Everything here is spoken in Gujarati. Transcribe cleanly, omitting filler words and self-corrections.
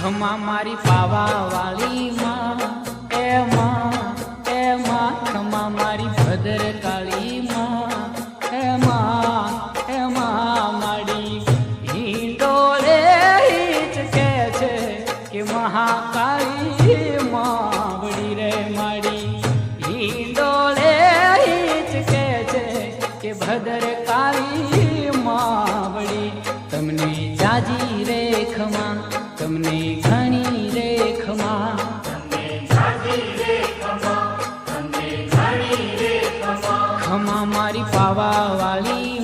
ખમા મારી પાવા વાળી માં એ માં ખમા મારી ભદ્ર કાળી માં એ માં માડી હિંડોળે હિચકે છે કે મહાકાળી માં વડી રે માડી હિંડોળે હિચકે છે કે ભદ્ર કાળી માં વડી તમને જાજી રે ખમા તમને ઘણી રે ખમા ખમા મારી પાવા વાળી